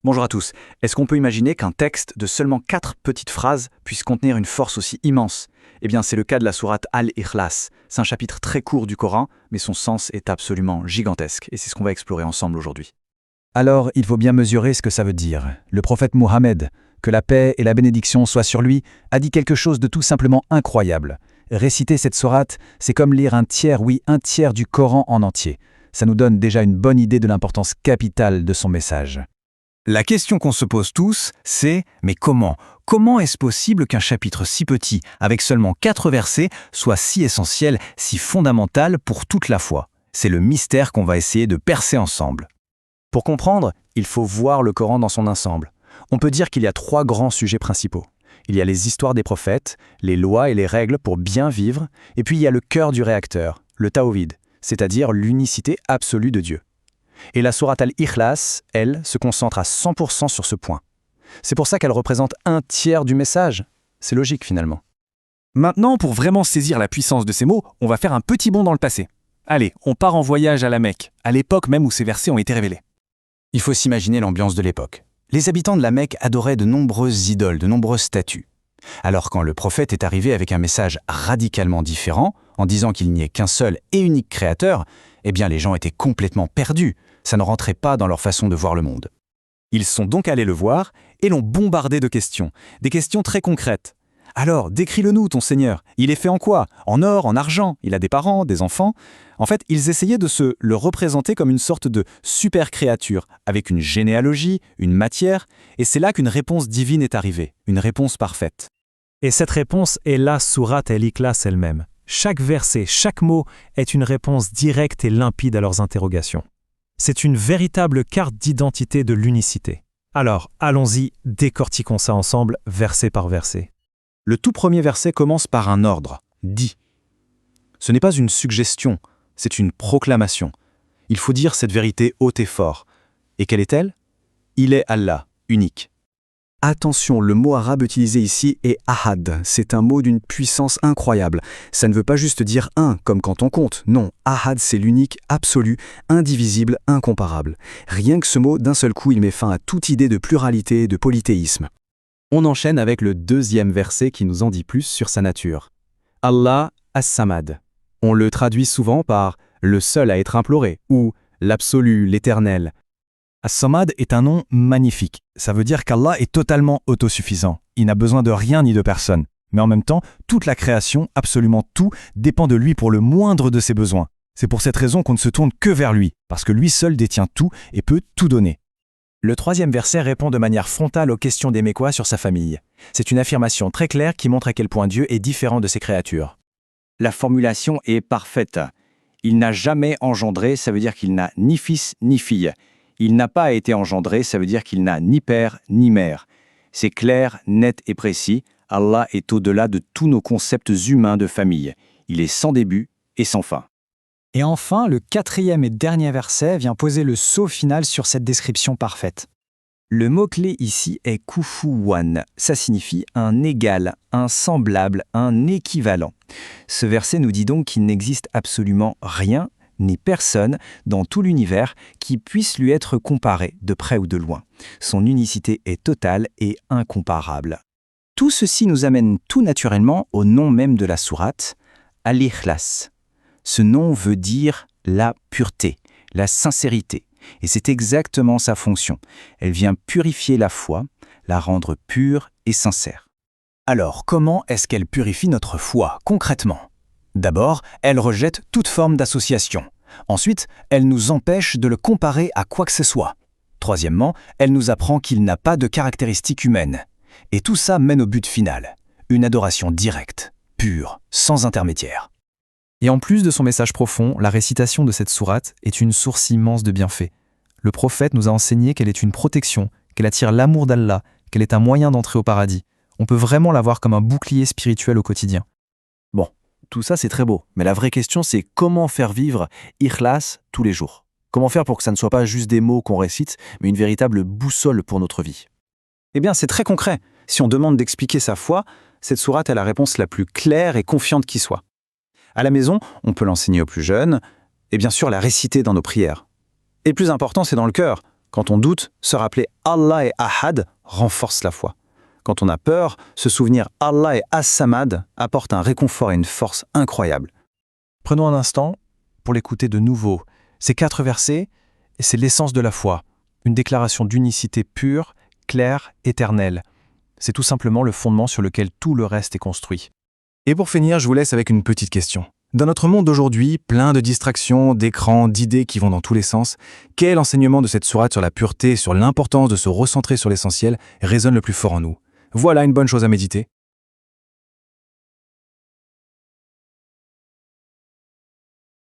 Bonjour à tous. Est-ce qu'on peut imaginer qu'un texte de seulement 4 petites phrases puisse contenir une force aussi immense? Eh bien, c'est le cas de la sourate Al-Ikhlas. C'est un chapitre très court du Coran, mais son sens est absolument gigantesque, et c'est ce qu'on va explorer ensemble aujourd'hui. Alors, il faut bien mesurer ce que ça veut dire. Le prophète Mohammed, que la paix et la bénédiction soient sur lui, a dit quelque chose de tout simplement incroyable. Réciter cette sourate, c'est comme lire un tiers du Coran en entier. Ça nous donne déjà une bonne idée de l'importance capitale de son message. La question qu'on se pose tous, c'est « mais comment ? Comment est-ce possible qu'un chapitre si petit, avec seulement 4 versets, soit si essentiel, si fondamental pour toute la foi ?» C'est le mystère qu'on va essayer de percer ensemble. Pour comprendre, il faut voir le Coran dans son ensemble. On peut dire qu'il y a 3 grands sujets principaux. Il y a les histoires des prophètes, les lois et les règles pour bien vivre, et puis il y a le cœur du réacteur, le tawhid, c'est-à-dire l'unicité absolue de Dieu. Et la sourate Al-Ikhlas, elle, se concentre à 100% sur ce point. C'est pour ça qu'elle représente un tiers du message. C'est logique finalement. Maintenant, pour vraiment saisir la puissance de ces mots, on va faire un petit bond dans le passé. Allez, on part en voyage à la Mecque, à l'époque même où ces versets ont été révélés. Il faut s'imaginer l'ambiance de l'époque. Les habitants de la Mecque adoraient de nombreuses idoles, de nombreuses statues. Alors quand le prophète est arrivé avec un message radicalement différent, en disant qu'il n'y ait qu'un seul et unique créateur, eh bien les gens étaient complètement perdus. Ça ne rentrait pas dans leur façon de voir le monde. Ils sont donc allés le voir et l'ont bombardé de questions, des questions très concrètes. Alors, décris-le-nous, ton Seigneur. Il est fait en quoi? En or, en argent? Il a des parents, des enfants? En fait, ils essayaient de le représenter comme une sorte de super créature, avec une généalogie, une matière, et c'est là qu'une réponse divine est arrivée, une réponse parfaite. Et cette réponse est la sourate Al-Ikhlas elle-même. Chaque verset, chaque mot est une réponse directe et limpide à leurs interrogations. C'est une véritable carte d'identité de l'unicité. Alors, allons-y, décortiquons ça ensemble, verset par verset. Le tout premier verset commence par un ordre, dit. Ce n'est pas une suggestion, c'est une proclamation. Il faut dire cette vérité haute et fort. Et quelle est-elle? Il est Allah, unique. Attention, le mot arabe utilisé ici est ahad. C'est un mot d'une puissance incroyable. Ça ne veut pas juste dire un, comme quand on compte. Non, ahad c'est l'unique, absolu, indivisible, incomparable. Rien que ce mot, d'un seul coup, il met fin à toute idée de pluralité et de polythéisme. On enchaîne avec le deuxième verset qui nous en dit plus sur sa nature. Allah as-Samad. On le traduit souvent par « le seul à être imploré » ou « l'absolu, l'éternel ». As-Samad est un nom magnifique. Ça veut dire qu'Allah est totalement autosuffisant. Il n'a besoin de rien ni de personne. Mais en même temps, toute la création, absolument tout, dépend de lui pour le moindre de ses besoins. C'est pour cette raison qu'on ne se tourne que vers lui, parce que lui seul détient tout et peut tout donner. Le troisième verset répond de manière frontale aux questions des Mécois sur sa famille. C'est une affirmation très claire qui montre à quel point Dieu est différent de ses créatures. La formulation est parfaite. Il n'a jamais engendré, ça veut dire qu'il n'a ni fils ni fille. Il n'a pas été engendré, ça veut dire qu'il n'a ni père ni mère. C'est clair, net et précis. Allah est au-delà de tous nos concepts humains de famille. Il est sans début et sans fin. Et enfin, le quatrième et dernier verset vient poser le sceau final sur cette description parfaite. Le mot-clé ici est kufuwan. Ça signifie un égal, un semblable, un équivalent. Ce verset nous dit donc qu'il n'existe absolument rien ni personne dans tout l'univers qui puisse lui être comparé de près ou de loin. Son unicité est totale et incomparable. Tout ceci nous amène tout naturellement au nom même de la sourate, Al-Ikhlas. Ce nom veut dire la pureté, la sincérité, et c'est exactement sa fonction. Elle vient purifier la foi, la rendre pure et sincère. Alors, comment est-ce qu'elle purifie notre foi, concrètement? D'abord, elle rejette toute forme d'association. Ensuite, elle nous empêche de le comparer à quoi que ce soit. Troisièmement, elle nous apprend qu'il n'a pas de caractéristiques humaines. Et tout ça mène au but final, une adoration directe, pure, sans intermédiaire. Et en plus de son message profond, la récitation de cette sourate est une source immense de bienfaits. Le prophète nous a enseigné qu'elle est une protection, qu'elle attire l'amour d'Allah, qu'elle est un moyen d'entrer au paradis. On peut vraiment la voir comme un bouclier spirituel au quotidien. Bon, tout ça c'est très beau, mais la vraie question c'est comment faire vivre Ikhlas tous les jours? Comment faire pour que ça ne soit pas juste des mots qu'on récite, mais une véritable boussole pour notre vie? Eh bien c'est très concret. Si on demande d'expliquer sa foi, cette sourate est la réponse la plus claire et confiante qui soit. À la maison, on peut l'enseigner aux plus jeunes, et bien sûr la réciter dans nos prières. Et le plus important, c'est dans le cœur. Quand on doute, se rappeler Allah est Ahad renforce la foi. Quand on a peur, se souvenir Allah est As-Samad apporte un réconfort et une force incroyables. Prenons un instant pour l'écouter de nouveau. Ces 4 versets, c'est l'essence de la foi, une déclaration d'unicité pure, claire, éternelle. C'est tout simplement le fondement sur lequel tout le reste est construit. Et pour finir, je vous laisse avec une petite question. Dans notre monde d'aujourd'hui, plein de distractions, d'écrans, d'idées qui vont dans tous les sens, quel enseignement de cette sourate sur la pureté, sur l'importance de se recentrer sur l'essentiel, résonne le plus fort en nous? Voilà une bonne chose à méditer.